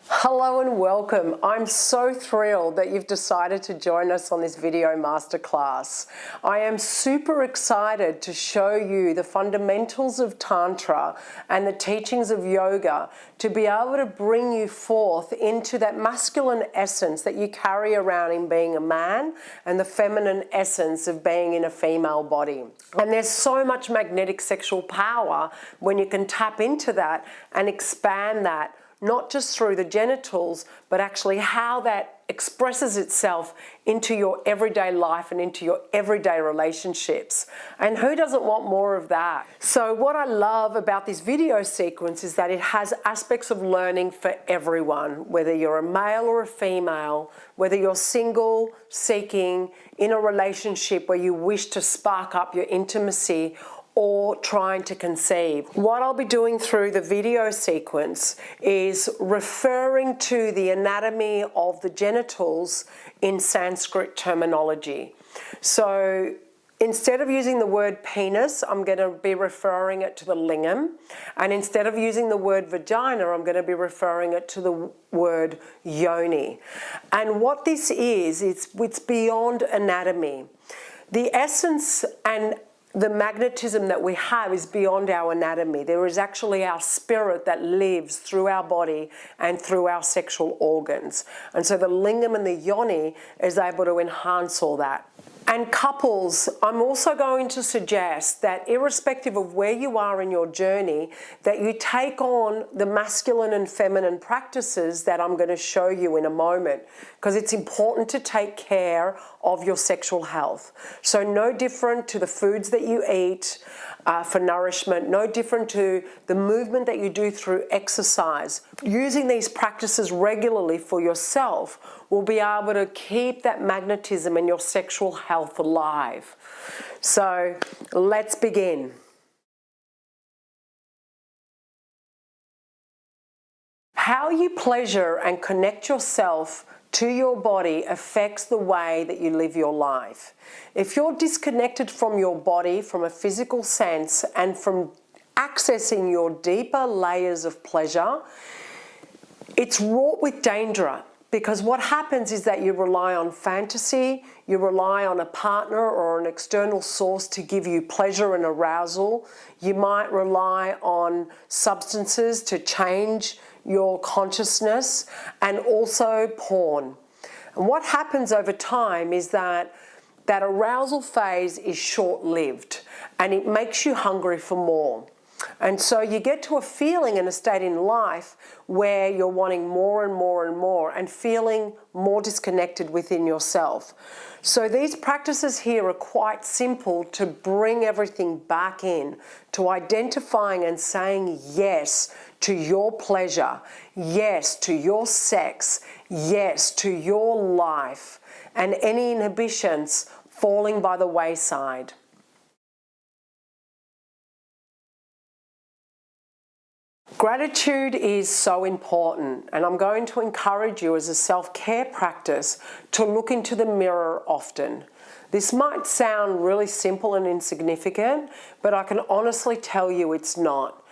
Hello and welcome. I'm so thrilled that you've decided to join us on this video masterclass. I am super excited to show you the fundamentals of Tantra and the teachings of yoga to be able to bring you forth into that masculine essence that you carry around in being a man and the feminine essence of being in a female body. And there's so much magnetic sexual power when you can tap into that and expand that, not just through the genitals, but actually how that expresses itself into your everyday life and into your everyday relationships. And who doesn't want more of that? So what I love about this video sequence is that it has aspects of learning for everyone, whether you're a male or a female, whether you're single, seeking, in a relationship where you wish to spark up your intimacy, or trying to conceive. What I'll be doing through the video sequence is referring to the anatomy of the genitals in Sanskrit terminology. So instead of using the word penis, I'm going to be referring it to the lingam. And instead of using the word vagina, I'm going to be referring it to the word yoni. And what this is, it's beyond anatomy. The essence and the magnetism that we have is beyond our anatomy. There is actually our spirit that lives through our body and through our sexual organs. And so the lingam and the yoni is able to enhance all that. And couples, I'm also going to suggest that irrespective of where you are in your journey, that you take on the masculine and feminine practices that I'm going to show you in a moment, because it's important to take care of your sexual health. So no different to the foods that you eat for nourishment, no different to the movement that you do through exercise. Using these practices regularly for yourself will be able to keep that magnetism and your sexual health alive. So let's begin. How you pleasure and connect yourself to your body affects the way that you live your life. If you're disconnected from your body, from a physical sense, and from accessing your deeper layers of pleasure, it's wrought with danger. Because what happens is that you rely on fantasy, you rely on a partner or an external source to give you pleasure and arousal. You might rely on substances to change your consciousness, and also porn. And what happens over time is that that arousal phase is short-lived and it makes you hungry for more. And so you get to a feeling and a state in life where you're wanting more and more and more and feeling more disconnected within yourself. So these practices here are quite simple to bring everything back in, to identifying and saying yes to your pleasure, yes to your sex, yes to your life, and any inhibitions falling by the wayside. Gratitude is so important, and I'm going to encourage you as a self-care practice to look into the mirror often. This might sound really simple and insignificant, but I can honestly tell you it's not.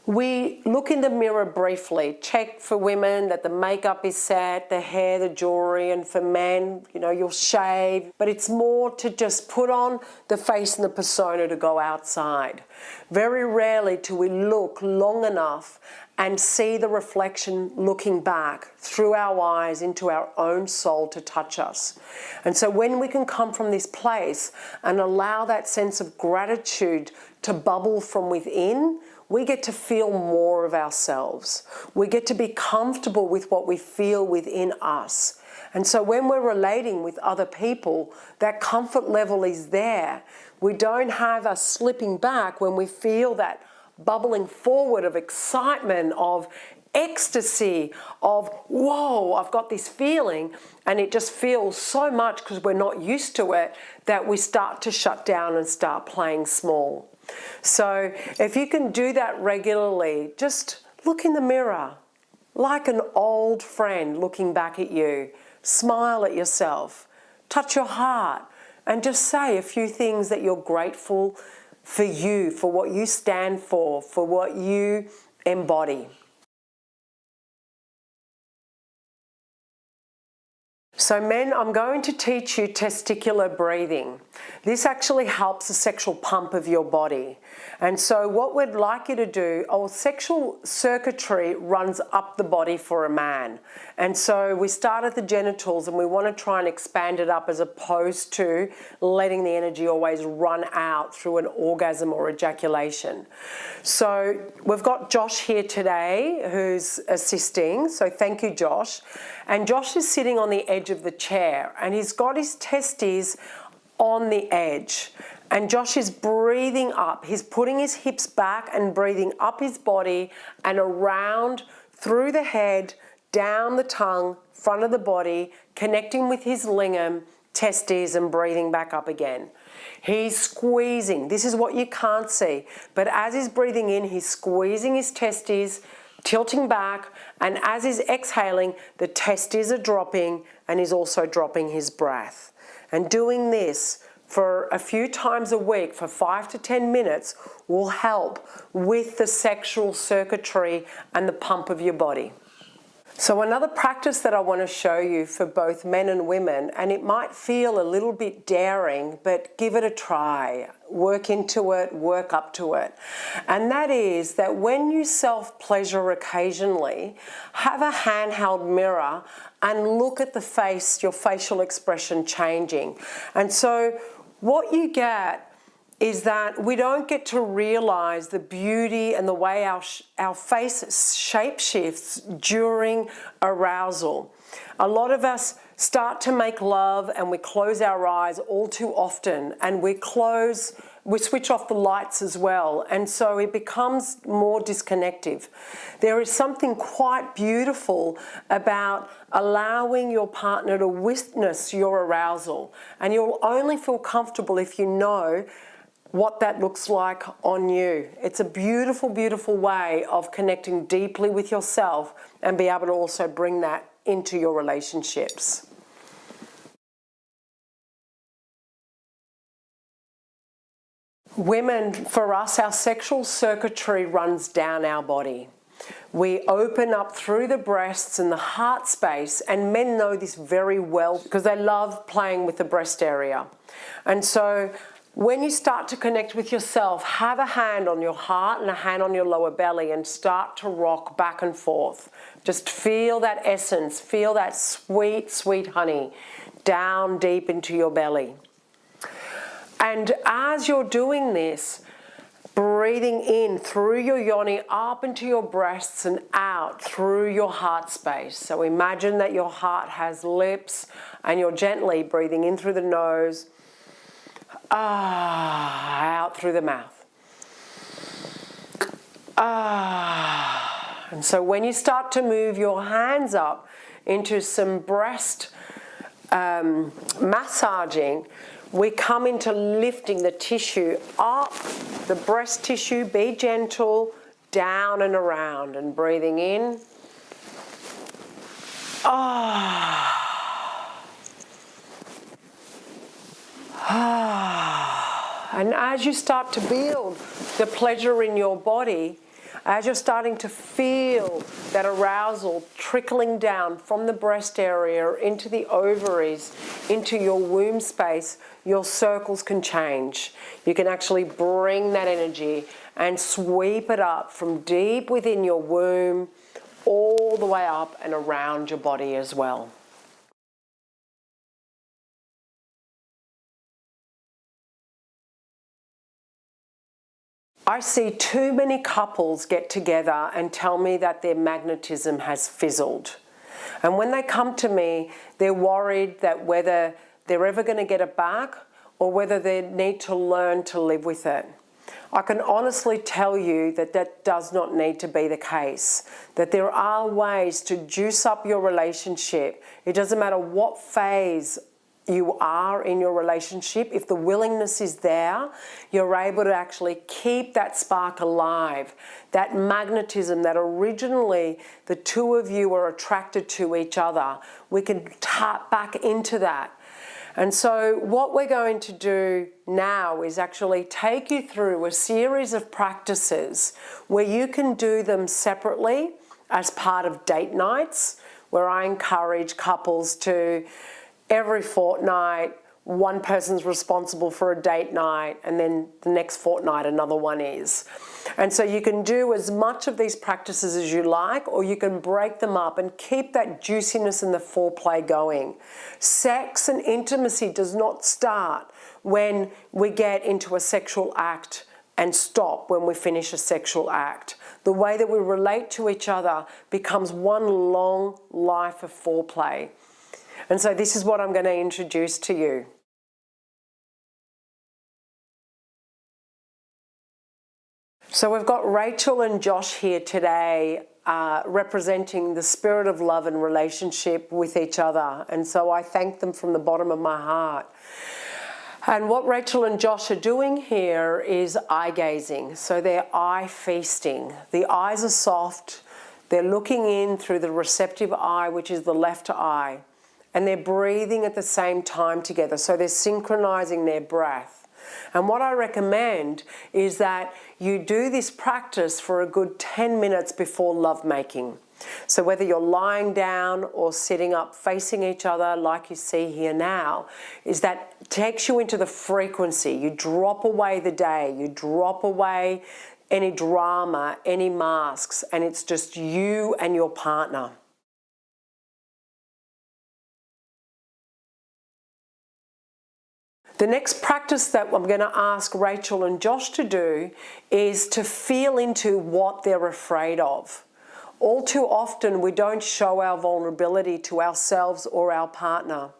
We look in the mirror briefly, check for women that the makeup is set, the hair, the jewelry, and for men, you'll shave. But it's more to just put on the face and the persona to go outside. Very rarely do we look long enough and see the reflection looking back through our eyes into our own soul to touch us. And so when we can come from this place and allow that sense of gratitude to bubble from within, we get to feel more of ourselves. We get to be comfortable with what we feel within us. And so when we're relating with other people, that comfort level is there. We don't have us slipping back when we feel that bubbling forward of excitement, of ecstasy, of, whoa, I've got this feeling, and it just feels so much because we're not used to it that we start to shut down and start playing small. So if you can do that regularly, just look in the mirror like an old friend looking back at you. Smile at yourself, touch your heart, and just say a few things that you're grateful for you, for what you stand for what you embody. So men, I'm going to teach you testicular breathing. This actually helps the sexual pump of your body. And so what we'd like you to do, our sexual circuitry runs up the body for a man. And so we start at the genitals and we want to try and expand it up as opposed to letting the energy always run out through an orgasm or ejaculation. So we've got Josh here today who's assisting. So thank you, Josh. And Josh is sitting on the edge of the chair and he's got his testes on the edge. And Josh is breathing up. He's putting his hips back and breathing up his body and around through the head, down the tongue, front of the body, connecting with his lingam, testes, and breathing back up again. He's squeezing. This is what you can't see. But as he's breathing in, he's squeezing his testes, tilting back, and as he's exhaling, the testes are dropping and he's also dropping his breath. And doing this for a few times a week for 5 to 10 minutes will help with the sexual circuitry and the pump of your body. So another practice that I want to show you for both men and women, and it might feel a little bit daring, but give it a try. Work into it, work up to it. And that is that when you self-pleasure occasionally, have a handheld mirror and look at the face, your facial expression changing. And so what you get is that we don't get to realize the beauty and the way our face shape shifts during arousal. A lot of us start to make love and we close our eyes all too often, and we switch off the lights as well, and so it becomes more disconnective. There is something quite beautiful about allowing your partner to witness your arousal, and you'll only feel comfortable if you know what that looks like on you. It's a beautiful, beautiful way of connecting deeply with yourself and be able to also bring that into your relationships. Women, for us, our sexual circuitry runs down our body. We open up through the breasts and the heart space, and men know this very well because they love playing with the breast area. And so when you start to connect with yourself, have a hand on your heart and a hand on your lower belly and start to rock back and forth. Just feel that essence, feel that sweet, sweet honey down deep into your belly. And as you're doing this, breathing in through your yoni up into your breasts and out through your heart space. So imagine that your heart has lips and you're gently breathing in through the nose, out through the mouth. And so when you start to move your hands up into some breast massaging, we come into lifting the tissue up, the breast tissue, be gentle, down and around, and breathing in. And as you start to build the pleasure in your body, as you're starting to feel that arousal trickling down from the breast area into the ovaries, into your womb space, your circles can change. You can actually bring that energy and sweep it up from deep within your womb all the way up and around your body as well. I see too many couples get together and tell me that their magnetism has fizzled. And when they come to me, they're worried that whether they're ever going to get it back or whether they need to learn to live with it. I can honestly tell you that that does not need to be the case, that there are ways to juice up your relationship. It doesn't matter what phase you are in your relationship. If the willingness is there, you're able to actually keep that spark alive, that magnetism that originally the two of you were attracted to each other. We can tap back into that. And so what we're going to do now is actually take you through a series of practices where you can do them separately as part of date nights, where I encourage couples to every fortnight, one person's responsible for a date night, and then the next fortnight another one is. And so you can do as much of these practices as you like, or you can break them up and keep that juiciness and the foreplay going. Sex and intimacy does not start when we get into a sexual act and stop when we finish a sexual act. The way that we relate to each other becomes one long life of foreplay. And so this is what I'm going to introduce to you. So we've got Rachel and Josh here today representing the spirit of love and relationship with each other. And so I thank them from the bottom of my heart. And what Rachel and Josh are doing here is eye gazing. So they're eye feasting. The eyes are soft. They're looking in through the receptive eye, which is the left eye. And they're breathing at the same time together. So they're synchronizing their breath. And what I recommend is that you do this practice for a good 10 minutes before lovemaking. So whether you're lying down or sitting up facing each other like you see here now, is that takes you into the frequency. You drop away the day, you drop away any drama, any masks, and it's just you and your partner. The next practice that I'm going to ask Rachel and Josh to do is to feel into what they're afraid of. All too often we don't show our vulnerability to ourselves or our partner.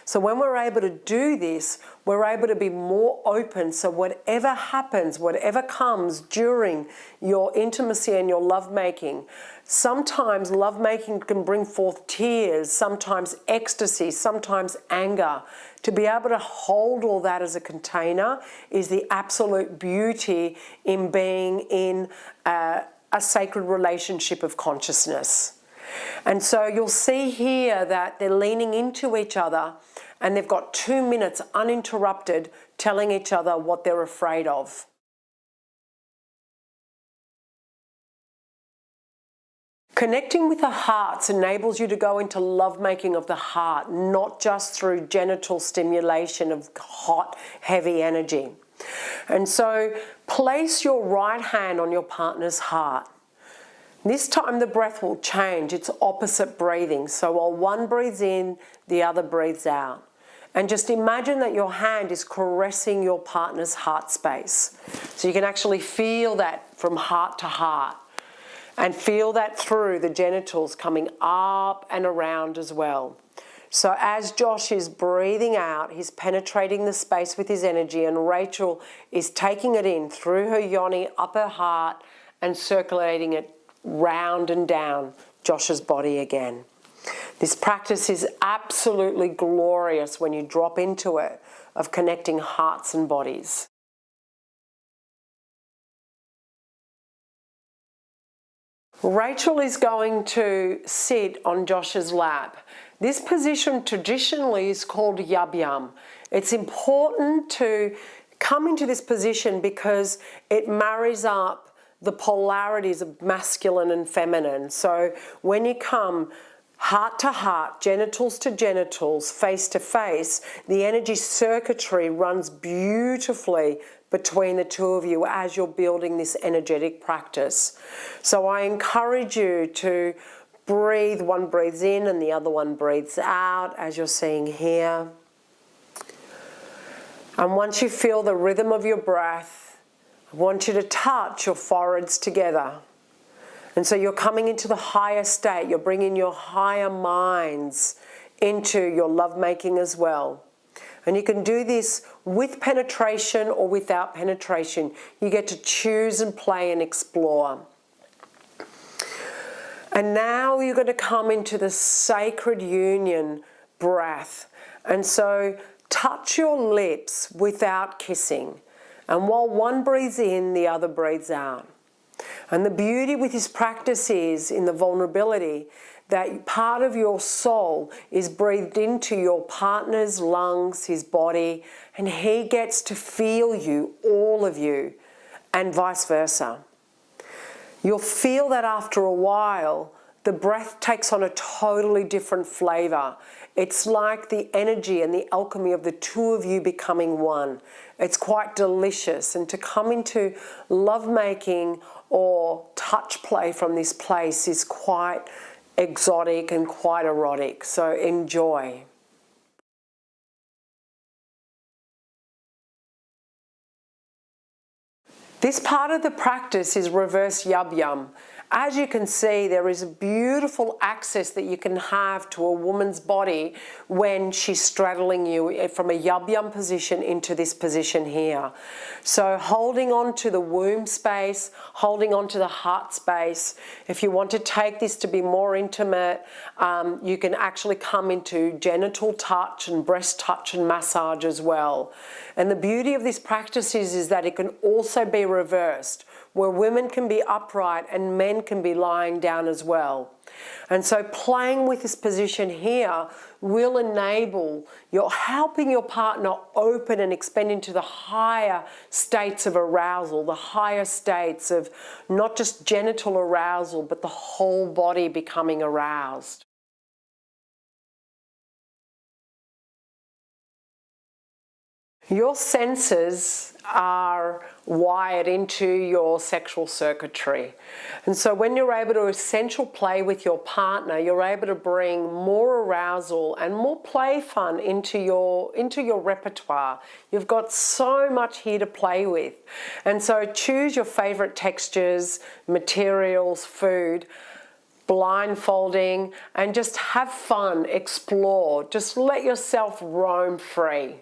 So when we're able to do this, we're able to be more open. So whatever happens, whatever comes during your intimacy and your lovemaking, sometimes lovemaking can bring forth tears, sometimes ecstasy, sometimes anger. To be able to hold all that as a container is the absolute beauty in being in a sacred relationship of consciousness. And so you'll see here that they're leaning into each other and they've got 2 minutes uninterrupted telling each other what they're afraid of. Connecting with the hearts enables you to go into lovemaking of the heart, not just through genital stimulation of hot, heavy energy. And so place your right hand on your partner's heart. This time the breath will change. It's opposite breathing. So while one breathes in, the other breathes out. And just imagine that your hand is caressing your partner's heart space. So you can actually feel that from heart to heart. And feel that through the genitals coming up and around as well. So as Josh is breathing out, he's penetrating the space with his energy, and Rachel is taking it in through her yoni, up her heart, and circulating it round and down Josh's body again. This practice is absolutely glorious when you drop into it, of connecting hearts and bodies. Rachel is going to sit on Josh's lap. This position traditionally is called Yabyam. It's important to come into this position because it marries up the polarities of masculine and feminine. So when you come heart to heart, genitals to genitals, face to face, the energy circuitry runs beautifully between the two of you as you're building this energetic practice. So I encourage you to breathe. One breathes in and the other one breathes out, as you're seeing here. And once you feel the rhythm of your breath, I want you to touch your foreheads together. And so you're coming into the higher state. You're bringing your higher minds into your lovemaking as well. And you can do this with penetration or without penetration. You get to choose and play and explore. And now you're going to come into the sacred union breath. And so touch your lips without kissing. And while one breathes in, the other breathes out. And the beauty with this practice is, in the vulnerability, that part of your soul is breathed into your partner's lungs, his body, and he gets to feel you, all of you, and vice versa. You'll feel that after a while, the breath takes on a totally different flavor. It's like the energy and the alchemy of the two of you becoming one. It's quite delicious. And to come into lovemaking or touch play from this place is quite exotic and quite erotic. So enjoy. This part of the practice is reverse yub yum. As you can see, there is a beautiful access that you can have to a woman's body when she's straddling you from a yub yum position into this position here. So holding on to the womb space, holding on to the heart space. If you want to take this to be more intimate, you can actually come into genital touch and breast touch and massage as well. And the beauty of this practice is that it can also be reversed, where women can be upright and men can be lying down as well. And so playing with this position here will enable helping your partner open and expand into the higher states of arousal, the higher states of not just genital arousal, but the whole body becoming aroused. Your senses are wired into your sexual circuitry. And so when you're able to essential play with your partner, you're able to bring more arousal and more play fun into your repertoire. You've got so much here to play with. And so choose your favorite textures, materials, food, blindfolding, and just have fun, explore. Just let yourself roam free.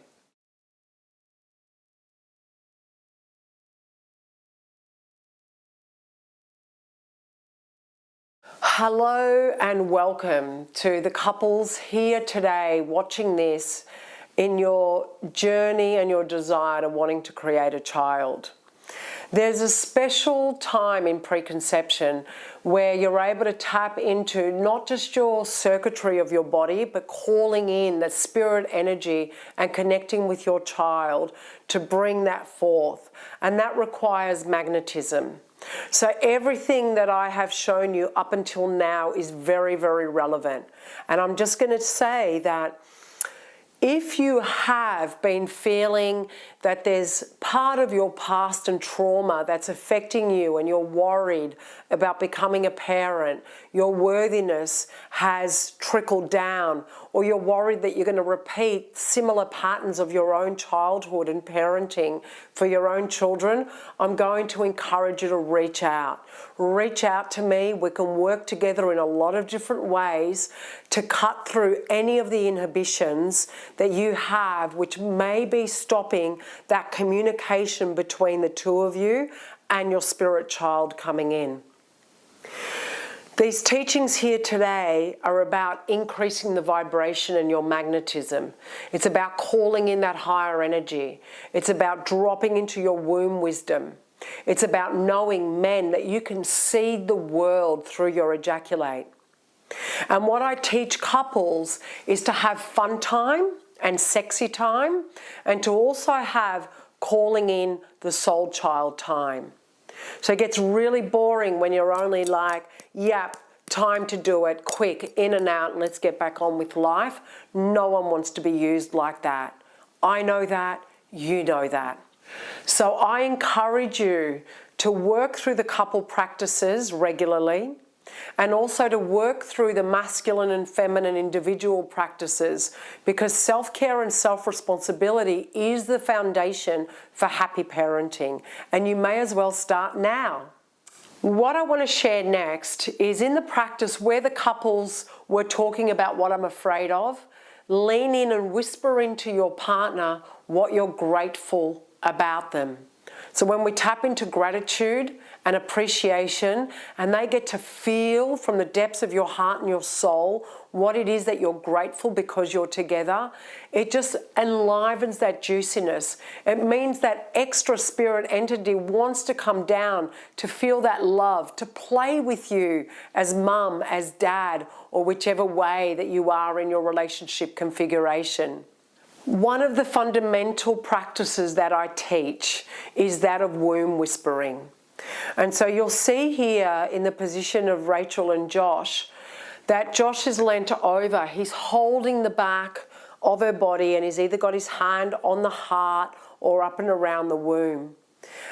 Hello and welcome to the couples here today watching this in your journey and your desire to wanting to create a child. There's a special time in preconception where you're able to tap into not just your circuitry of your body, but calling in that spirit energy and connecting with your child to bring that forth. And that requires magnetism. So everything that I have shown you up until now is very, very relevant. And I'm just going to say that if you have been feeling that there's part of your past and trauma that's affecting you and you're worried about becoming a parent, your worthiness has trickled down, or you're worried that you're going to repeat similar patterns of your own childhood and parenting for your own children, I'm going to encourage you to reach out. Reach out to me. We can work together in a lot of different ways to cut through any of the inhibitions that you have, which may be stopping that communication between the two of you and your spirit child coming in. These teachings here today are about increasing the vibration and your magnetism. It's about calling in that higher energy. It's about dropping into your womb wisdom. It's about knowing, men, that you can seed the world through your ejaculate. And what I teach couples is to have fun time and sexy time, and to also have calling in the soul child time. So it gets really boring when you're only like, yep, time to do it, quick, in and out, and let's get back on with life. No one wants to be used like that. I know that, you know that. So I encourage you to work through the couple practices regularly, and also to work through the masculine and feminine individual practices, because self-care and self-responsibility is the foundation for happy parenting, and you may as well start now. What I want to share next is in the practice where the couples were talking about what I'm afraid of, lean in and whisper into your partner what you're grateful about them. So when we tap into gratitude and appreciation, and they get to feel from the depths of your heart and your soul what it is that you're grateful because you're together, it just enlivens that juiciness. It means that extra spirit entity wants to come down to feel that love, to play with you as mum, as dad, or whichever way that you are in your relationship configuration. One of the fundamental practices that I teach is that of womb whispering. And so you'll see here in the position of Rachel and Josh that Josh is leant over. He's holding the back of her body and he's either got his hand on the heart or up and around the womb.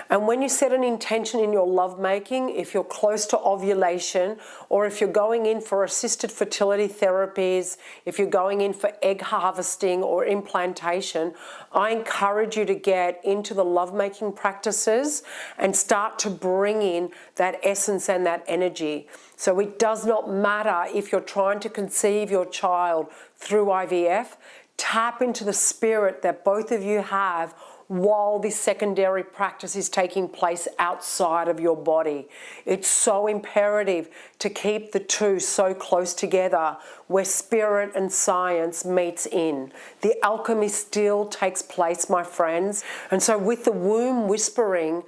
And when you set an intention in your lovemaking, if you're close to ovulation, or if you're going in for assisted fertility therapies, if you're going in for egg harvesting or implantation, I encourage you to get into the lovemaking practices and start to bring in that essence and that energy. So it does not matter if you're trying to conceive your child through IVF, tap into the spirit that both of you have while this secondary practice is taking place outside of your body. It's so imperative to keep the two so close together where spirit and science meets in. The alchemy still takes place, my friends. And so with the womb whispering,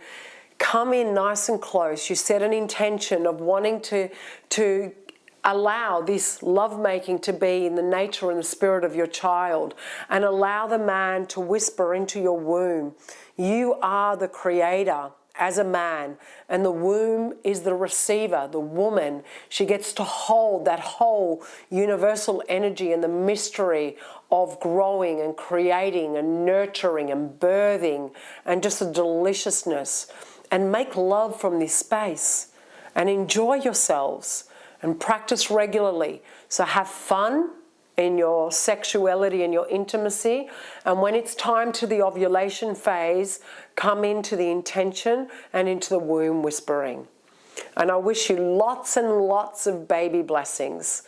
come in nice and close. You set an intention of wanting to allow this lovemaking to be in the nature and the spirit of your child, and allow the man to whisper into your womb. You are the creator as a man, and the womb is the receiver, the woman. She gets to hold that whole universal energy and the mystery of growing and creating and nurturing and birthing and just a deliciousness, and make love from this space and enjoy yourselves and practice regularly. So have fun in your sexuality and your intimacy. And when it's time to the ovulation phase, come into the intention and into the womb whispering. And I wish you lots and lots of baby blessings.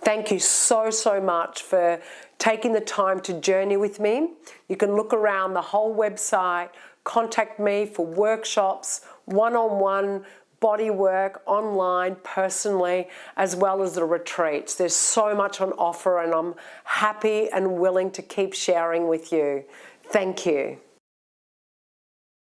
Thank you so, so much for taking the time to journey with me. You can look around the whole website, contact me for workshops, one-on-one body work, online, personally, as well as the retreats. There's so much on offer and I'm happy and willing to keep sharing with you. Thank you.